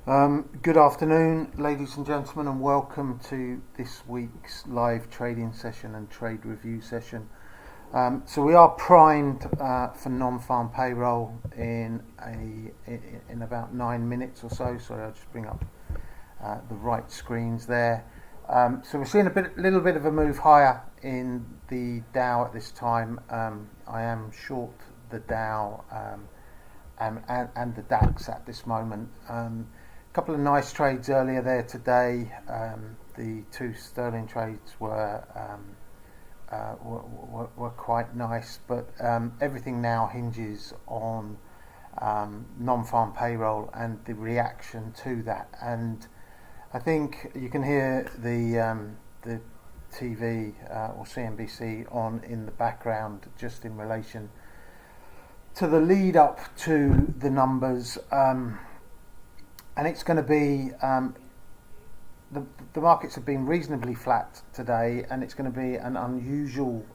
Good afternoon, ladies and gentlemen, and welcome to this week's live trading session and trade review session. So we are primed for non-farm payroll in about 9 minutes or so. Sorry, I'll just bring up the right screens there. So we're seeing a little bit of a move higher in the Dow at this time. I am short the Dow and the DAX at this moment. Couple of nice trades earlier there today. The two sterling trades were quite nice, but everything now hinges on non-farm payroll and the reaction to that. And I think you can hear the TV or CNBC on in the background just in relation to the lead up to the numbers. And it's going to be the markets have been reasonably flat today, and it's going to be an unusual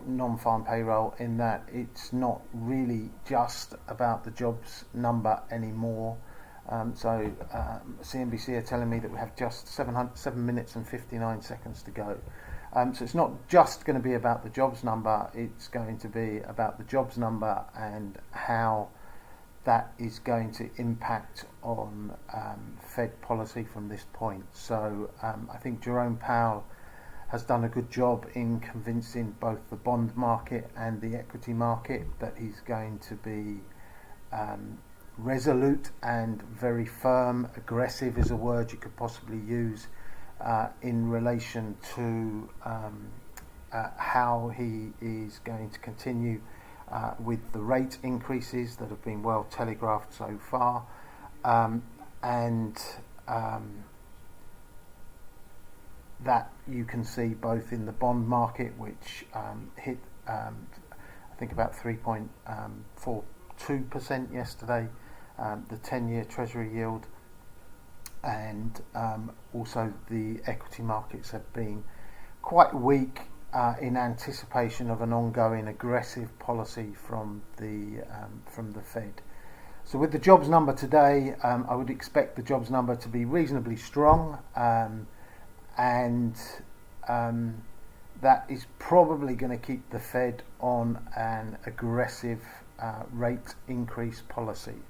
non-farm payroll in that it's not really just about the jobs number anymore. So CNBC are telling me that we have just 7 minutes and 59 seconds to go. So it's not just going to be about the jobs number, it's going to be about the jobs number and how that is going to impact on Fed policy from this point. So I think Jerome Powell has done a good job in convincing both the bond market and the equity market that he's going to be resolute and very firm. Aggressive is a word you could possibly use in relation to how he is going to continue with the rate increases that have been well telegraphed so far, and that you can see both in the bond market, which hit I think about 3.42% yesterday, the 10-year Treasury yield, and also the equity markets have been quite weak in anticipation of an ongoing aggressive policy from the Fed. So with the jobs number today, I would expect the jobs number to be reasonably strong, and that is probably going to keep the Fed on an aggressive rate increase policy.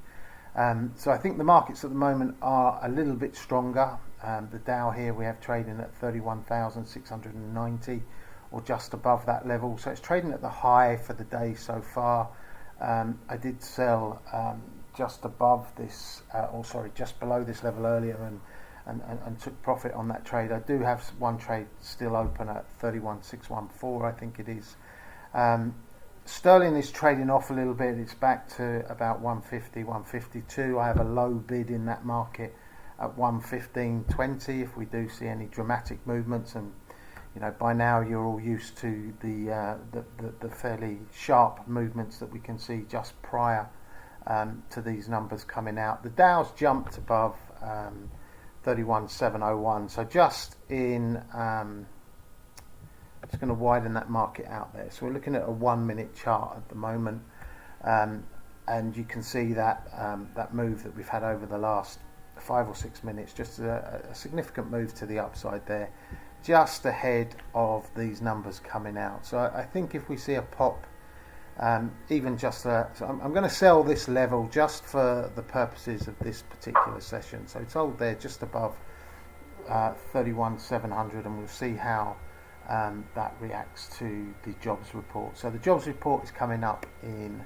So I think the markets at the moment are a little bit stronger. The Dow here we have trading at 31,690. Or just above that level, so it's trading at the high for the day so far. I did sell just above this, just below this level earlier, and took profit on that trade. I do have one trade still open at 31,614, I think it is. Sterling is trading off a little bit. It's back to about 150, 152. I have a low bid in that market at 115.20 if we do see any dramatic movements, and by now you're all used to the fairly sharp movements that we can see just prior to these numbers coming out. The Dow's jumped above 31,701, so just in. Just going to widen that market out there. So we're looking at a 1 minute chart at the moment, and you can see that that move that we've had over the last 5 or 6 minutes, just a significant move to the upside there, just ahead of these numbers coming out. So I think if we see a pop, even just so I'm going to sell this level just for the purposes of this particular session. So it's hold there just above 31,700, and we'll see how that reacts to the jobs report. So the jobs report is coming up in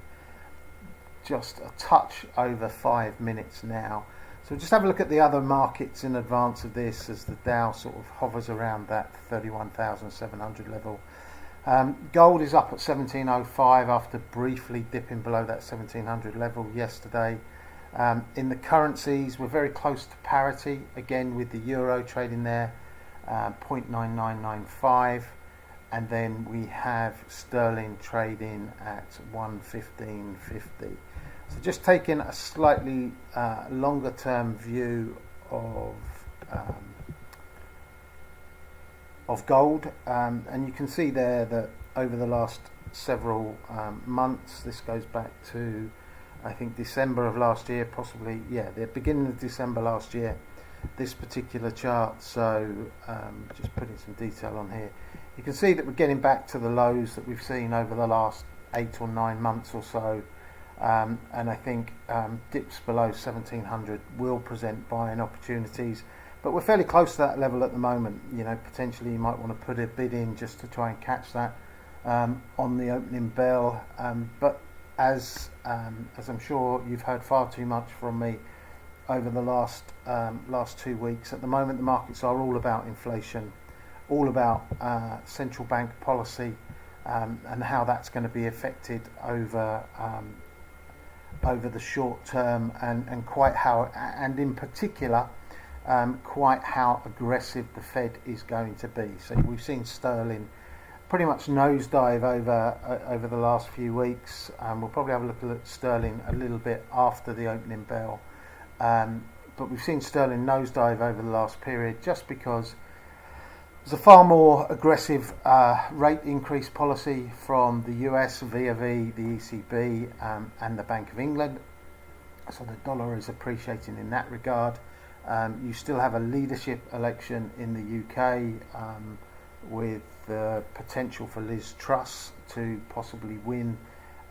just a touch over 5 minutes now. So just have a look at the other markets in advance of this as the Dow sort of hovers around that 31,700 level. Gold is up at 1705 after briefly dipping below that 1700 level yesterday. In the currencies, we're very close to parity, again with the euro trading there, 0.9995, and then we have sterling trading at 115.50. So just taking a slightly longer term view of gold, and you can see there that over the last several months, this goes back to I think December of last year, possibly, the beginning of December last year, this particular chart. So just putting some detail on here, you can see that we're getting back to the lows that we've seen over the last 8 or 9 months or so, and I think dips below 1700 will present buying opportunities, but we're fairly close to that level at the moment. Potentially you might want to put a bid in just to try and catch that on the opening bell, but as I'm sure you've heard far too much from me over the last 2 weeks, at the moment the markets are all about inflation, all about central bank policy, and how that's going to be affected over the short term, and quite how, and in particular quite how aggressive the Fed is going to be. So we've seen sterling pretty much nosedive over the last few weeks. We'll probably have a look at sterling a little bit after the opening bell, but we've seen sterling nosedive over the last period just because there's a far more aggressive rate increase policy from the US via the ECB and the Bank of England. So the dollar is appreciating in that regard. You still have a leadership election in the UK with the potential for Liz Truss to possibly win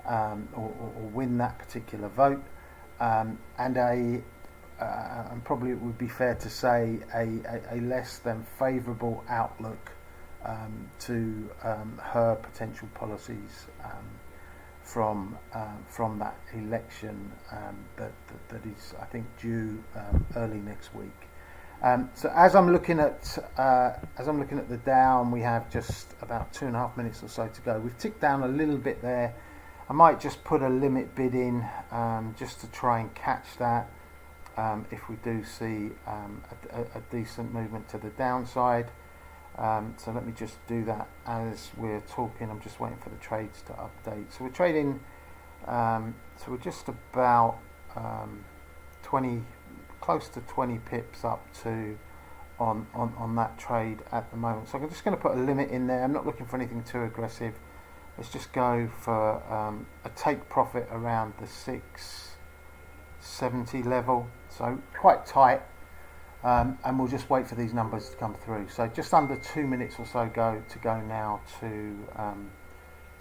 or win that particular vote, and probably it would be fair to say a less than favourable outlook to her potential policies from that election that is, I think, due early next week. So as I'm looking at the Dow, and we have just about 2.5 minutes or so to go, we've ticked down a little bit there. I might just put a limit bid in just to try and catch that if we do see a decent movement to the downside. So let me just do that as we're talking. I'm just waiting for the trades to update. So we're trading, so we're just about 20, close to 20 pips up to on that trade at the moment. So I'm just going to put a limit in there. I'm not looking for anything too aggressive. Let's just go for a take profit around the 670 level. So quite tight. And we'll just wait for these numbers to come through. So just under 2 minutes or so to go now to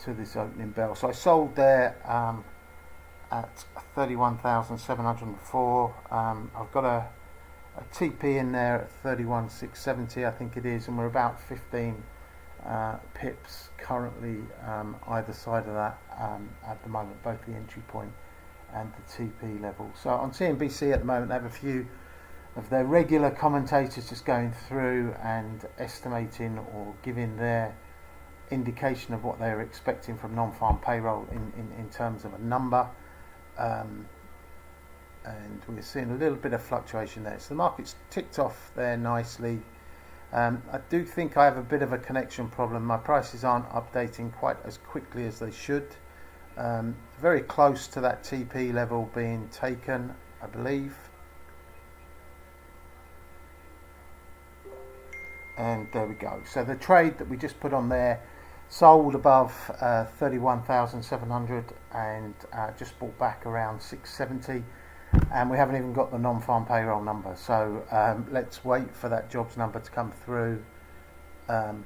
this opening bell. So I sold there at 31,704. I've got a TP in there at 31,670, I think it is, and we're about 15 pips currently either side of that at the moment, both the entry point and the TP level. So on CNBC at the moment, they have a few of their regular commentators just going through and estimating or giving their indication of what they're expecting from non-farm payroll in terms of a number, and we're seeing a little bit of fluctuation there. So the market's ticked off there nicely. I do think I have a bit of a connection problem. My prices aren't updating quite as quickly as they should. Very close to that TP level being taken, I believe. And there we go. So the trade that we just put on there sold above 31,700 and just bought back around 670. And we haven't even got the non-farm payroll number. So let's wait for that jobs number to come through and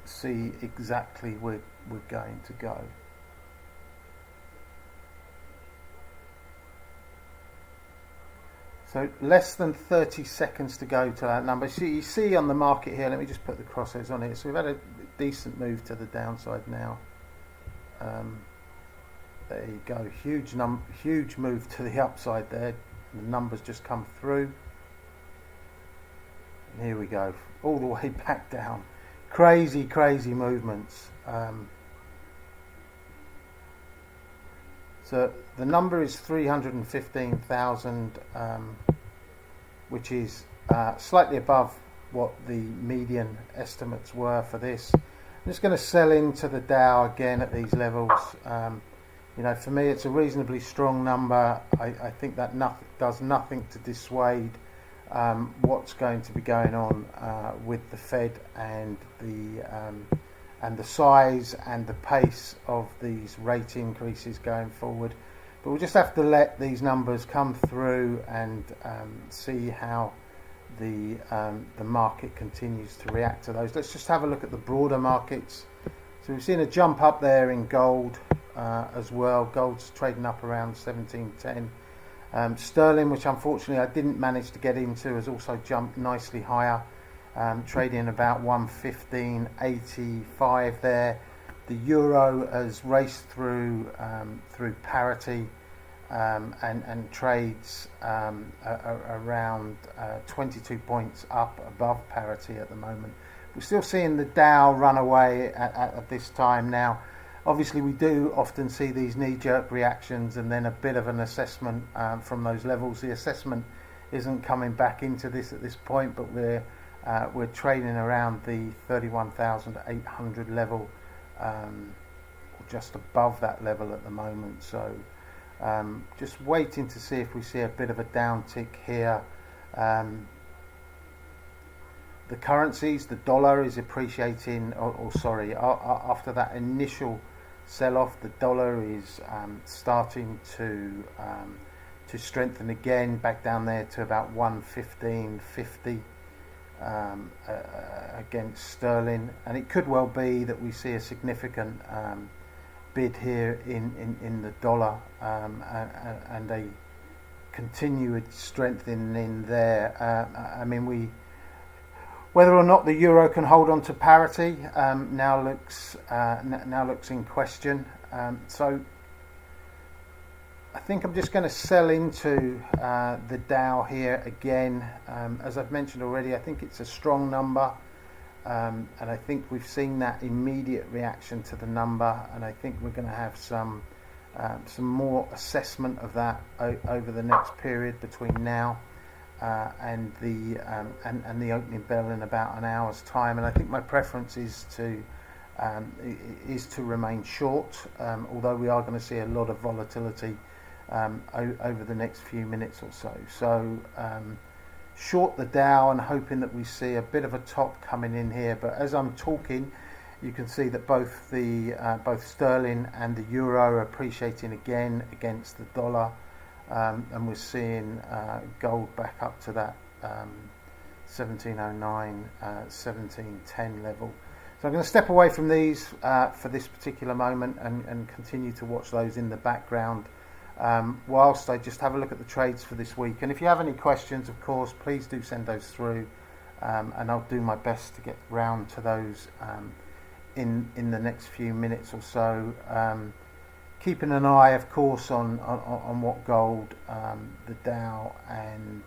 see exactly where we're going to go. So less than 30 seconds to go to that number. So you see on the market here, let me just put the crosshairs on it. So we've had a decent move to the downside now. There you go, huge move to the upside there. The numbers just come through. And here we go, all the way back down. Crazy movements. So the number is 315,000, which is slightly above what the median estimates were for this. I'm just going to sell into the Dow again at these levels. For me, it's a reasonably strong number. I think that does nothing to dissuade what's going to be going on with the Fed and and the size and the pace of these rate increases going forward. But we'll just have to let these numbers come through and see how the market continues to react to those. Let's just have a look at the broader markets. So we've seen a jump up there in gold as well. Gold's trading up around 1710. Sterling, which unfortunately I didn't manage to get into, has also jumped nicely higher, trading about 115.85 there. The euro has raced through parity and trades around 22 points up above parity at the moment. We're still seeing the Dow run away at this time now. Obviously, we do often see these knee-jerk reactions and then a bit of an assessment from those levels. The assessment isn't coming back into this at this point, but we're trading around the 31,800 level, or just above that level at the moment. So just waiting to see if we see a bit of a downtick here. The currencies, the dollar is appreciating, after that initial sell-off, the dollar is starting to strengthen again, back down there to about 115.50 against sterling, and it could well be that we see a significant bid here in the dollar and a continued strengthening there. Whether or not the euro can hold on to parity now looks in question. So I think I'm just going to sell into the Dow here again. As I've mentioned already, I think it's a strong number, and I think we've seen that immediate reaction to the number, and I think we're going to have some more assessment of that over the next period between now and the opening bell in about an hour's time. And I think my preference is to remain short, although we are going to see a lot of volatility over the next few minutes or so. So short the Dow and hoping that we see a bit of a top coming in here. But as I'm talking, you can see that both sterling and the euro are appreciating again against the dollar. And we're seeing gold back up to that 1709, 1710 level. So I'm going to step away from these for this particular moment and continue to watch those in the background whilst I just have a look at the trades for this week. And if you have any questions, of course, please do send those through, and I'll do my best to get round to those in the next few minutes or so. Keeping an eye, of course, on what gold, the Dow, and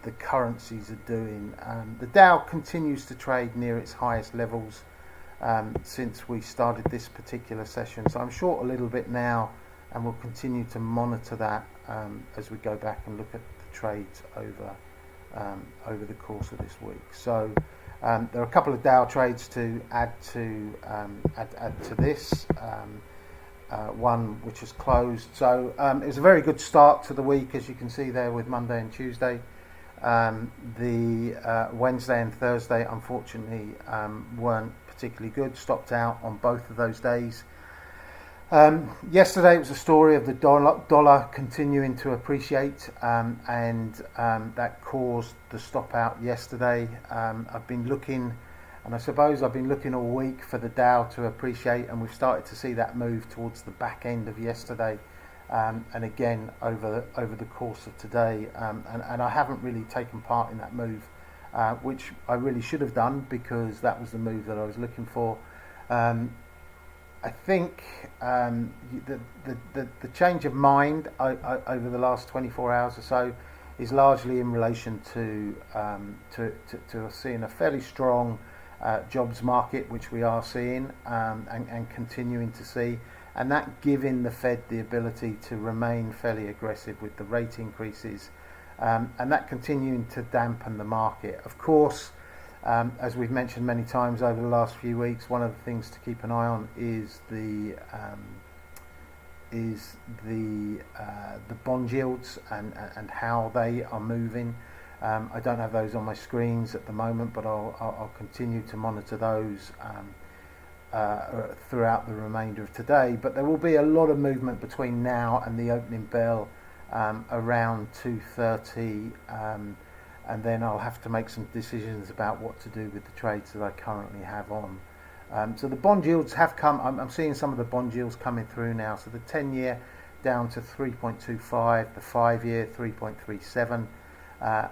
the currencies are doing. The Dow continues to trade near its highest levels since we started this particular session. So I'm short a little bit now, and we'll continue to monitor that as we go back and look at the trades over the course of this week. So. There are a couple of Dow trades to add to this. One which is closed. So it was a very good start to the week, as you can see there, with Monday and Tuesday. The Wednesday and Thursday, unfortunately, weren't particularly good. Stopped out on both of those days. Yesterday it was a story of the dollar continuing to appreciate, and that caused the stop out yesterday. I've been looking, and I suppose I've been looking all week for the Dow to appreciate, and we've started to see that move towards the back end of yesterday, and again over the course of today. And I haven't really taken part in that move, which I really should have done, because that was the move that I was looking for. I think the change of mind over the last 24 hours or so is largely in relation to seeing a fairly strong jobs market, which we are seeing and continuing to see, and that giving the Fed the ability to remain fairly aggressive with the rate increases, and that continuing to dampen the market. Of course, as we've mentioned many times over the last few weeks, one of the things to keep an eye on is the bond yields and how they are moving. I don't have those on my screens at the moment, but I'll continue to monitor those throughout the remainder of today. But there will be a lot of movement between now and the opening bell around 2:30, and then I'll have to make some decisions about what to do with the trades that I currently have on. So the bond yields have come. I'm seeing some of the bond yields coming through now. So the 10-year down to 3.25, the 5-year 3.37,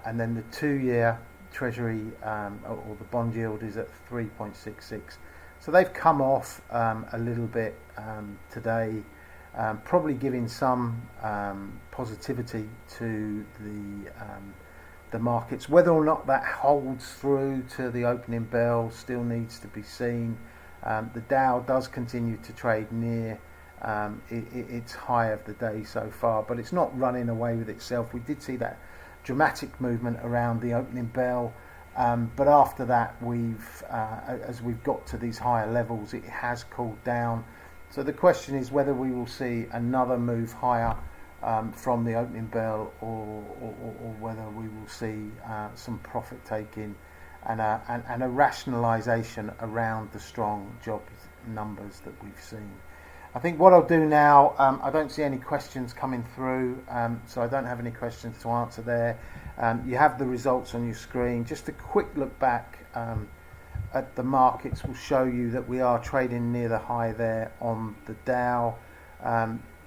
and then the 2-year Treasury or the bond yield is at 3.66. So they've come off a little bit today, probably giving some positivity to the markets. Whether or not that holds through to the opening bell still needs to be seen. The Dow does continue to trade near its high of the day so far, but it's not running away with itself. We did see that dramatic movement around the opening bell, but after that, as we've got to these higher levels, it has cooled down. So the question is whether we will see another move higher from the opening bell, or whether we will see some profit taking and a rationalisation around the strong jobs numbers that we've seen. I think what I'll do now, I don't see any questions coming through, so I don't have any questions to answer there. You have the results on your screen. Just a quick look back at the markets will show you that we are trading near the high there on the Dow.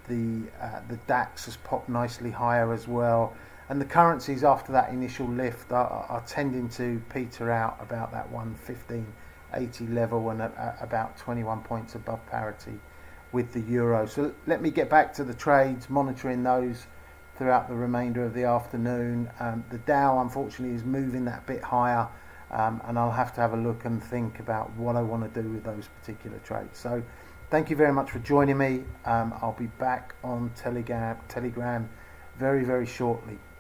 The DAX has popped nicely higher as well, and the currencies after that initial lift are tending to peter out about that 115.80 level and about 21 points above parity with the euro. So let me get back to the trades, monitoring those throughout the remainder of the afternoon. The Dow unfortunately is moving that bit higher, and I'll have to have a look and think about what I want to do with those particular trades. So thank you very much for joining me. I'll be back on Telegram very, very shortly.